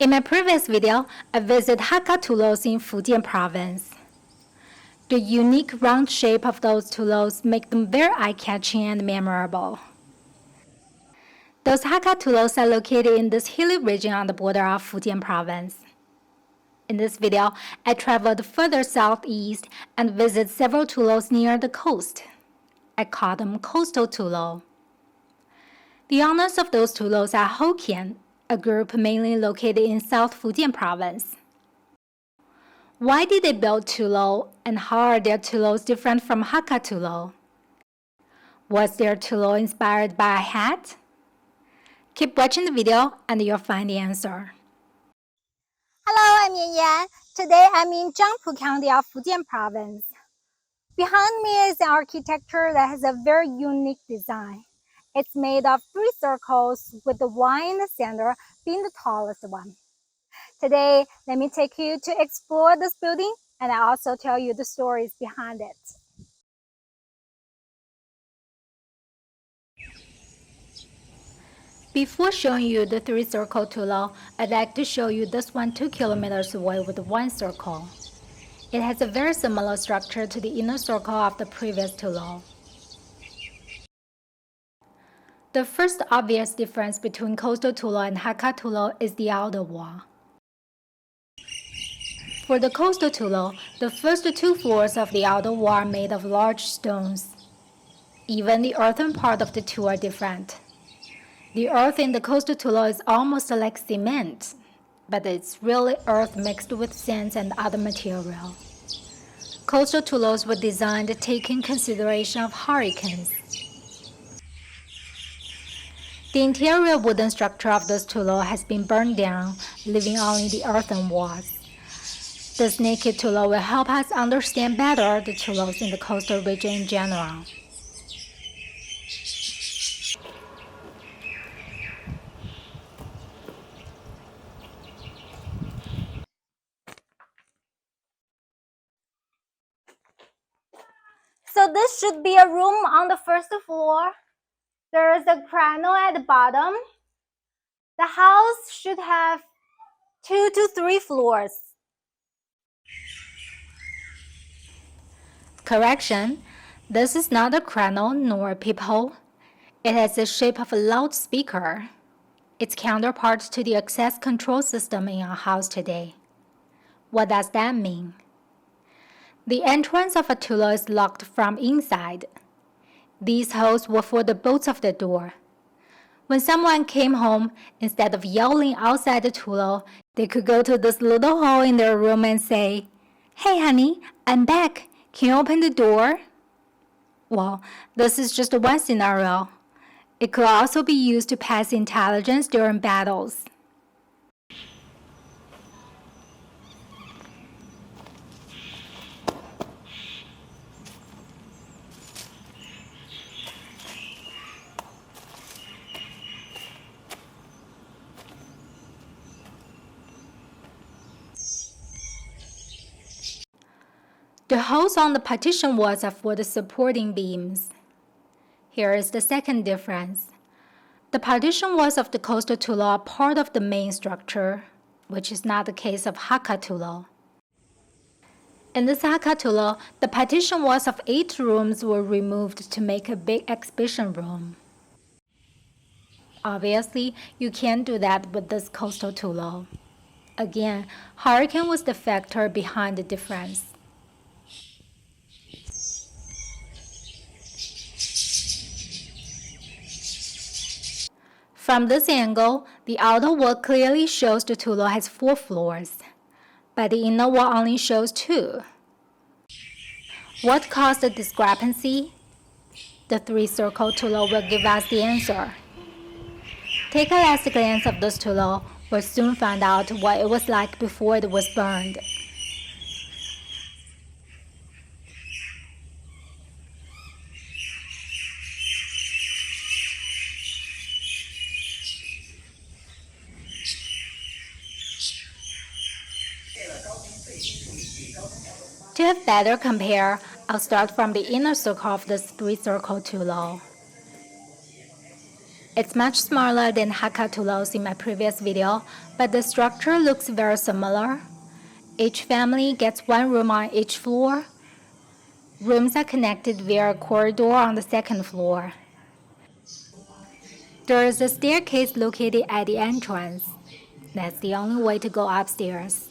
In my previous video, I visited Hakka Tulou in Fujian province. The unique round shape of those Tulous make them very eye-catching and memorable. Those Hakka Tulous are located in this hilly region on the border of Fujian province. In this video, I traveled further southeast and visited several Tulous near the coast. I call them coastal Tulou. The owners of those Tulous are Hokkien, a group mainly located in South Fujian province. Why did they build Tulou, and how are their Tulous different from Hakka Tulou? Was their Tulou inspired by a hat? Keep watching the video and you'll find the answer. Hello, I'm Yan Yan. Today I'm in Zhangpu County of Fujian province. Behind me is an architecture that has a very unique design. It's made of 3 circles with the one in the center being the tallest one. Today, let me take you to explore this building and I also tell you the stories behind it. Before showing you the 3-circle Tulou, I'd like to show you this one 2 kilometers away with 1 circle. It has a very similar structure to the inner circle of the previous Tulou. The first obvious difference between coastal Tulou and Hakka Tulou is the outer wall. For the coastal Tulou, the first 2 floors of the outer wall are made of large stones. Even the earthen part of the 2 are different. The earth in the coastal Tulou is almost like cement, but it's really earth mixed with sand and other material. Coastal Tulous were designed taking consideration of hurricanes. The interior wooden structure of this Tulou has been burned down, leaving only the earthen walls. This naked Tulou will help us understand better the Tulous in the coastal region in general. So this should be a room on the first floor. There is a cradle at the bottom. The house should have 2 to 3 floors. Correction, this is not a cradle nor a peephole. It has the shape of a loudspeaker. Its counterpart to the access control system in our house today. What does that mean? The entrance of a Tulou is locked from inside. These holes were for the bolts of the door. When someone came home, instead of yelling outside the Tulou, they could go to this little hole in their room and say, "Hey honey, I'm back. Can you open the door?" Well, this is just one scenario. It could also be used to pass intelligence during battles. The holes on the partition walls are for the supporting beams. Here is the second difference. The partition walls of the coastal Tulou are part of the main structure, which is not the case of Hakka Tulou. In this Hakka Tulou, the partition walls of 8 rooms were removed to make a big exhibition room. Obviously, you can't do that with this coastal Tulou. Again, hurricane was the factor behind the difference. From this angle, the outer wall clearly shows the Tulou has 4 floors, but the inner wall only shows 2. What caused the discrepancy? The 3-circle Tulou will give us the answer. Take a last glance of this Tulou. We'll soon find out what it was like before it was burned. To have better compare, I'll start from the inner circle of this 3-circle Tulou. It's much smaller than Hakka Tulou in my previous video, but the structure looks very similar. Each family gets one room on each floor. Rooms are connected via a corridor on the second floor. There is a staircase located at the entrance. That's the only way to go upstairs.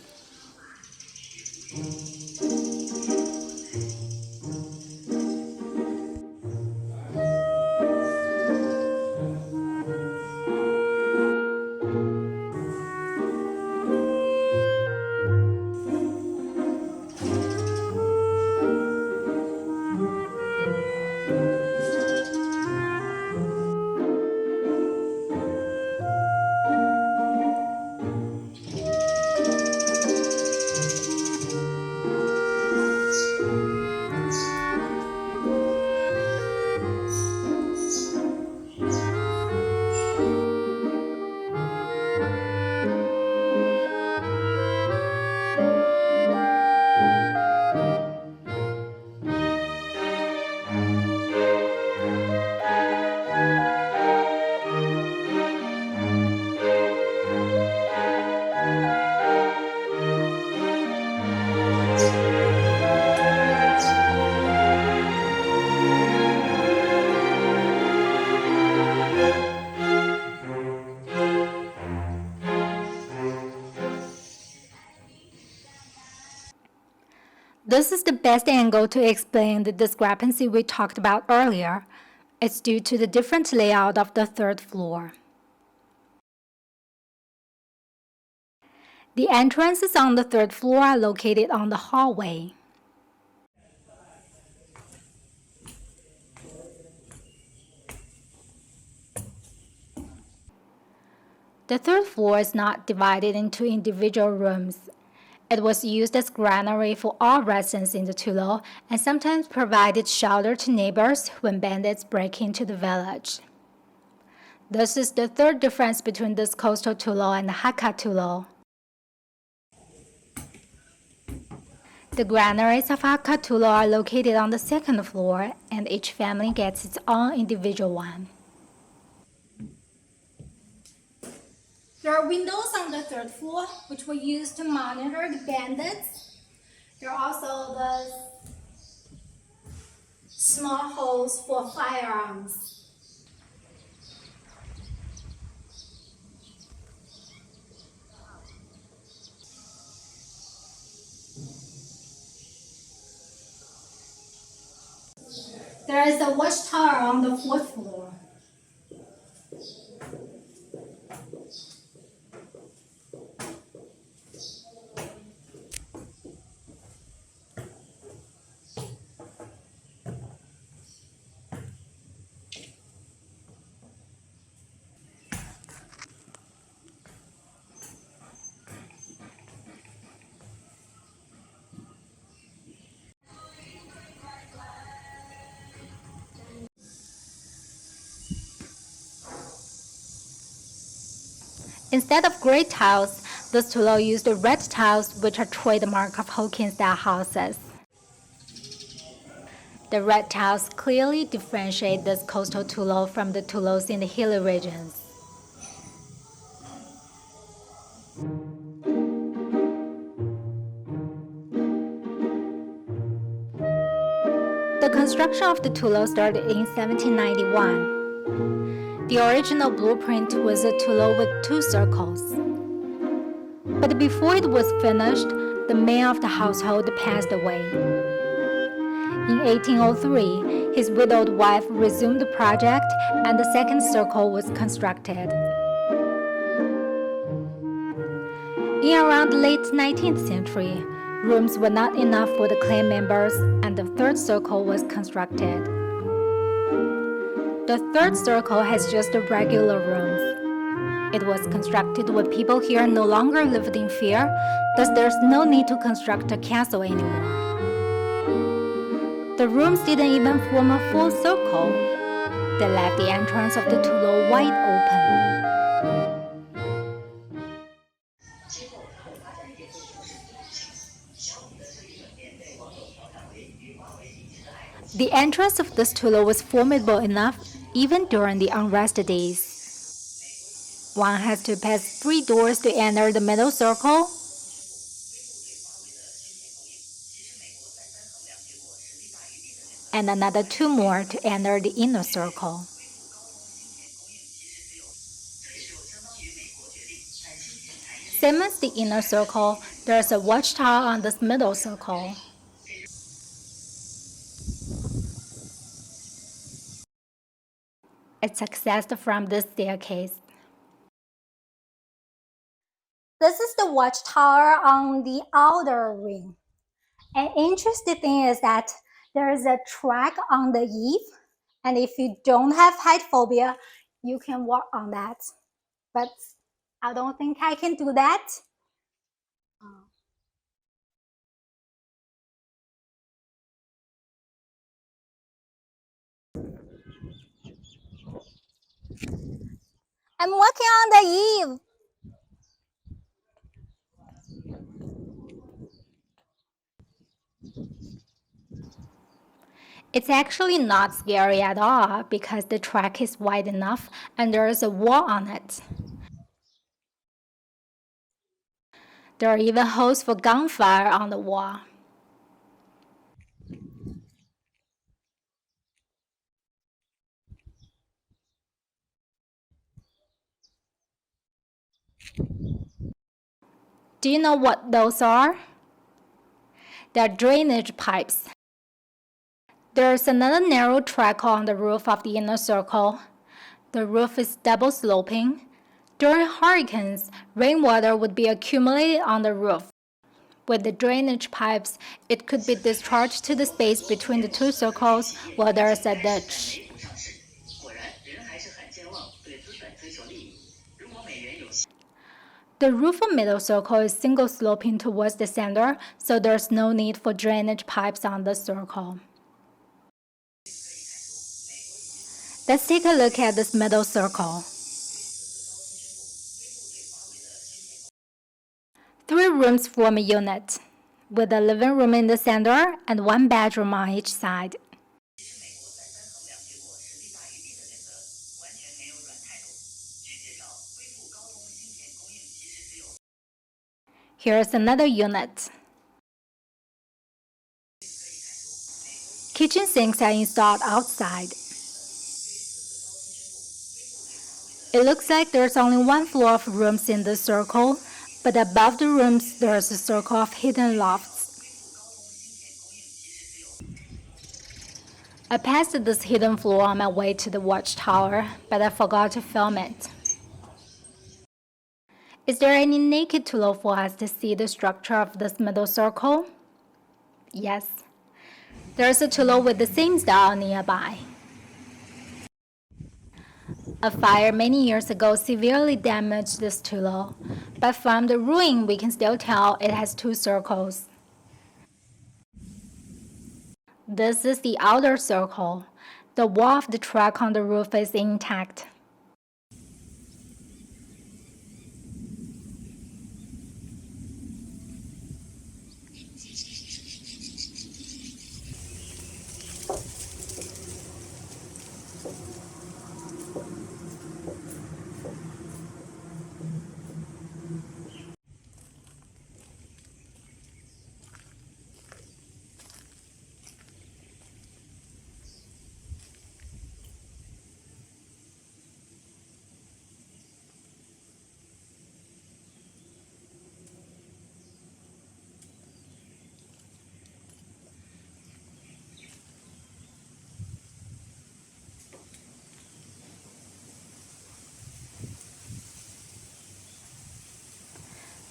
This is the best angle to explain the discrepancy we talked about earlier. It's due to the different layout of the third floor. The entrances on the third floor are located on the hallway. The third floor is not divided into individual rooms. It was used as granary for all residents in the Tulou and sometimes provided shelter to neighbors when bandits break into the village. This is the third difference between this coastal Tulou and the Hakka Tulou. The granaries of Hakka Tulou are located on the second floor, and each family gets its own individual one. There are windows on the third floor, which were used to monitor the bandits. There are also the small holes for firearms. There is a watchtower on the fourth floor. Instead of gray tiles, this Tulou used red tiles, which are trademark of Hokkien-style houses. The red tiles clearly differentiate this coastal Tulou from the Tulous in the hilly regions. The construction of the Tulou started in 1791. The original blueprint was a Tulou with 2 circles. But before it was finished, the man of the household passed away. In 1803, his widowed wife resumed the project and the second circle was constructed. In around the late 19th century, rooms were not enough for the clan members and the third circle was constructed. The third circle has just the regular rooms. It was constructed when people here no longer lived in fear, thus there's no need to construct a castle anymore. The rooms didn't even form a full circle. They left the entrance of the Tulou wide open. The entrance of this Tulou was formidable enough even during the unrest days. One has to pass 3 doors to enter the middle circle, and another 2 more to enter the inner circle. Same as the inner circle, there's a watchtower on this middle circle. It's accessed from this staircase. This is the watchtower on the outer ring. An interesting thing is that there is a track on the eve, and if you don't have height phobia, you can walk on that. But I don't think I can do that. I'm walking on the eve. It's actually not scary at all because the track is wide enough and there is a wall on it. There are even holes for gunfire on the wall. Do you know what those are? They're drainage pipes. There's another narrow track on the roof of the inner circle. The roof is double sloping. During hurricanes, rainwater would be accumulated on the roof. With the drainage pipes, it could be discharged to the space between the 2 circles while there's a ditch. The roof of middle circle is single sloping towards the center, so there's no need for drainage pipes on the circle. Let's take a look at this middle circle. 3 rooms form a unit, with a living room in the center and 1 bedroom on each side. Here's another unit. Kitchen sinks are installed outside. It looks like there's only 1 floor of rooms in the circle, but above the rooms there's a circle of hidden lofts. I passed this hidden floor on my way to the watchtower, but I forgot to film it. Is there any naked Tulou for us to see the structure of this middle circle? Yes. There's a Tulou with the same style nearby. A fire many years ago severely damaged this Tulou, but from the ruin we can still tell it has 2 circles. This is the outer circle. The wall of the track on the roof is intact.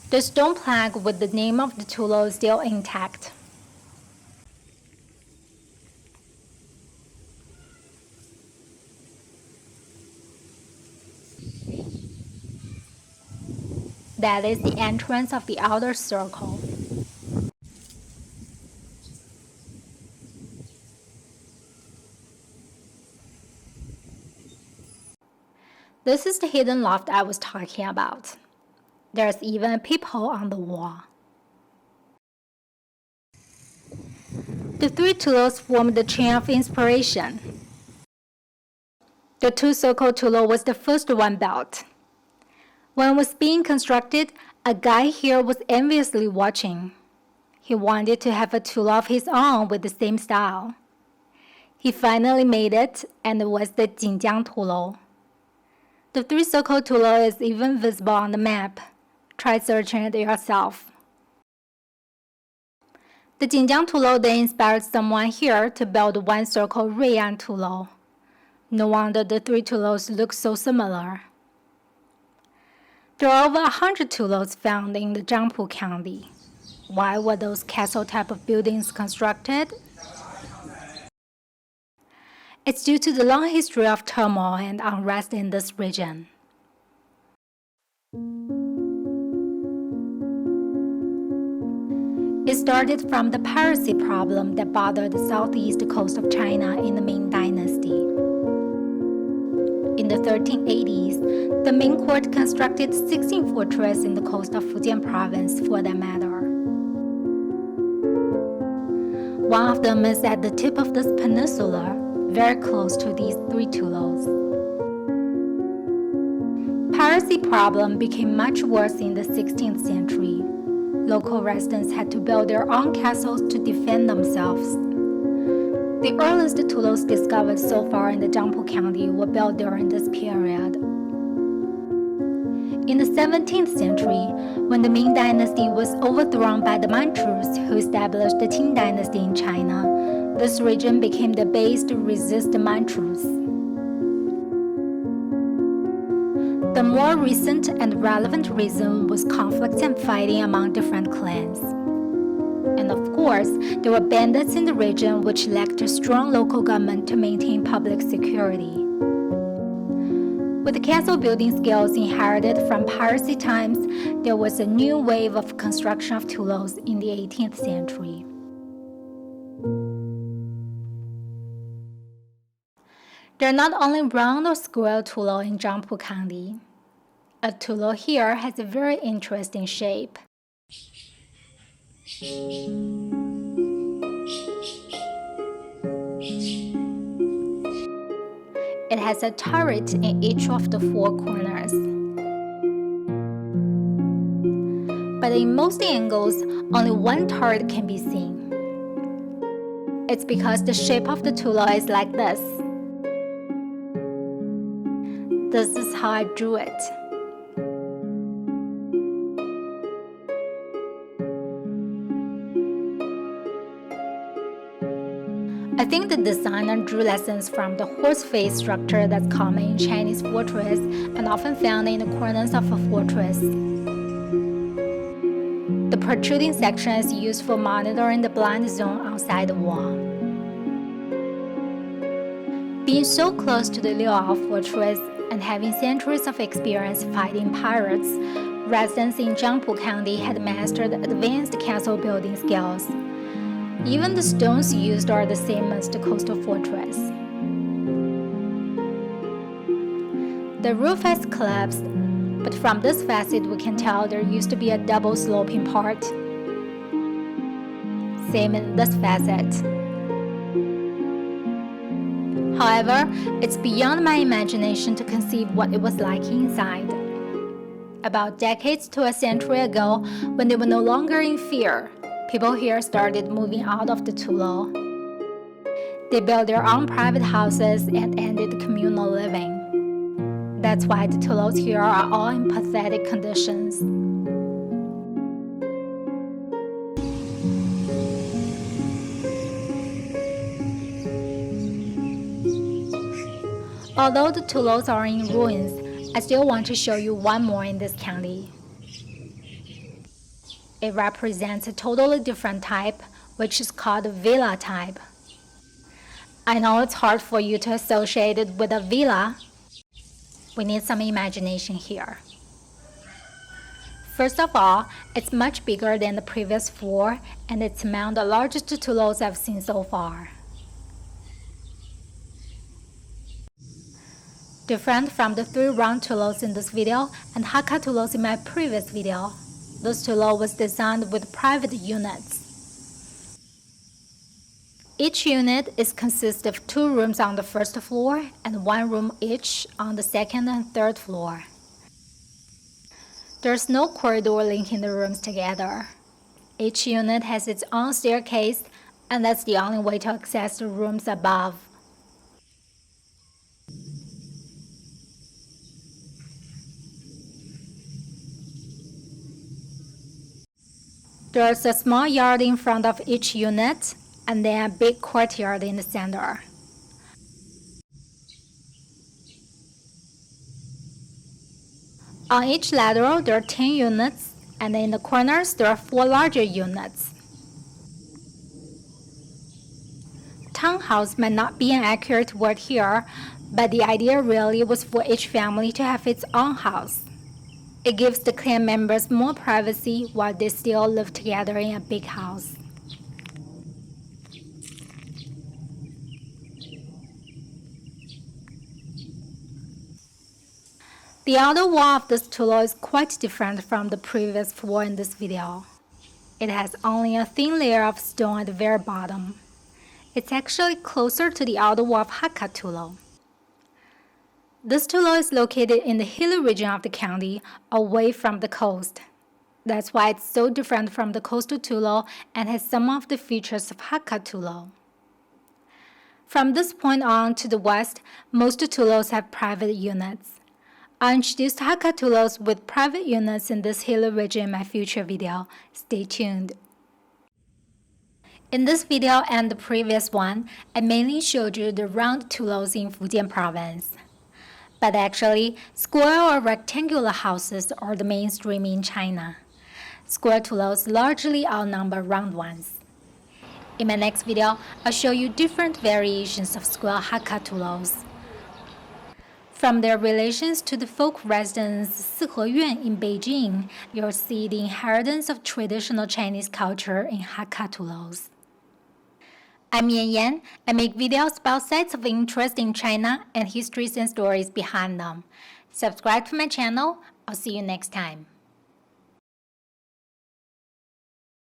The stone plaque with the name of the Tulou is still intact. That is the entrance of the outer circle. This is the hidden loft I was talking about. There's even a peephole on the wall. The 3 Tulous form the chain of inspiration. The 2-circle Tulou was the first one built. When it was being constructed, a guy here was enviously watching. He wanted to have a Tulou of his own with the same style. He finally made it, and it was the Jinjiang Tulou. The three-circle Tulou is even visible on the map. Try searching it yourself. The Jinjiang Tulou then inspired someone here to build one-circle Ruian Tulou. No wonder the three Tulous look so similar. There are over 100 Tulous found in the Zhangpu County. Why were those castle type of buildings constructed? It's due to the long history of turmoil and unrest in this region. It started from the piracy problem that bothered the southeast coast of China in the Ming Dynasty. In the 1380s, the Ming court constructed 16 fortresses in the coast of Fujian province for that matter. One of them is at the tip of this peninsula, very close to these three Tulous. Piracy problem became much worse in the 16th century. Local residents had to build their own castles to defend themselves. The earliest Tulous discovered so far in the Zhangpu County were built during this period. In the 17th century, when the Ming Dynasty was overthrown by the Manchus who established the Qing Dynasty in China, this region became the base to resist the Manchus. The more recent and relevant reason was conflicts and fighting among different clans. And of course, there were bandits in the region which lacked a strong local government to maintain public security. With the castle building skills inherited from piracy times, there was a new wave of construction of Tulous in the 18th century. There are not only round or square Tulou in Zhangpu County. A Tulou here has a very interesting shape. It has a turret in each of the four corners. But in most angles, only one turret can be seen. It's because the shape of the Tulou is like this. This is how I drew it. I think the designer drew lessons from the horse face structure that's common in Chinese fortress and often found in the corners of a fortress. The protruding section is used for monitoring the blind zone outside the wall. Being so close to the Liuao fortress and having centuries of experience fighting pirates, residents in Zhangpu County had mastered advanced castle building skills. Even the stones used are the same as the coastal fortress. The roof has collapsed, but from this facet we can tell there used to be a double sloping part. Same in this facet. However, it's beyond my imagination to conceive what it was like inside. About decades to a century ago, when they were no longer in fear, people here started moving out of the Tulou. They built their own private houses and ended communal living. That's why the Tulous here are all in pathetic conditions. Although the Tulous are in ruins, I still want to show you one more in this county. It represents a totally different type, which is called the villa type. I know it's hard for you to associate it with a villa. We need some imagination here. First of all, it's much bigger than the previous four, and it's among the largest Tulous I've seen so far. Different from the 3 round Tulous in this video and Hakka Tulous in my previous video, this Tulou was designed with private units. Each unit consists of 2 rooms on the first floor and 1 room each on the second and third floor. There's no corridor linking the rooms together. Each unit has its own staircase, and that's the only way to access the rooms above. There's a small yard in front of each unit, and then a big courtyard in the center. On each lateral, there are 10 units, and in the corners, there are 4 larger units. Townhouse might not be an accurate word here, but the idea really was for each family to have its own house. It gives the clan members more privacy while they still live together in a big house. The outer wall of this Tulou is quite different from the previous 4 in this video. It has only a thin layer of stone at the very bottom. It's actually closer to the outer wall of Hakka Tulou. This Tulou is located in the hilly region of the county, away from the coast. That's why it's so different from the coastal Tulou and has some of the features of Hakka Tulou. From this point on to the west, most Tulous have private units. I introduced Hakka Tulous with private units in this hilly region in my future video. Stay tuned. In this video and the previous one, I mainly showed you the round Tulous in Fujian province. But actually, square or rectangular houses are the mainstream in China. Square Tulous largely outnumber round ones. In my next video, I'll show you different variations of square Hakka Tulous. From their relations to the folk residence Siheyuan in Beijing, you'll see the inheritance of traditional Chinese culture in Hakka Tulous. I'm Yan Yan. I make videos about sites of interest in China and histories and stories behind them. Subscribe to my channel. I'll see you next time.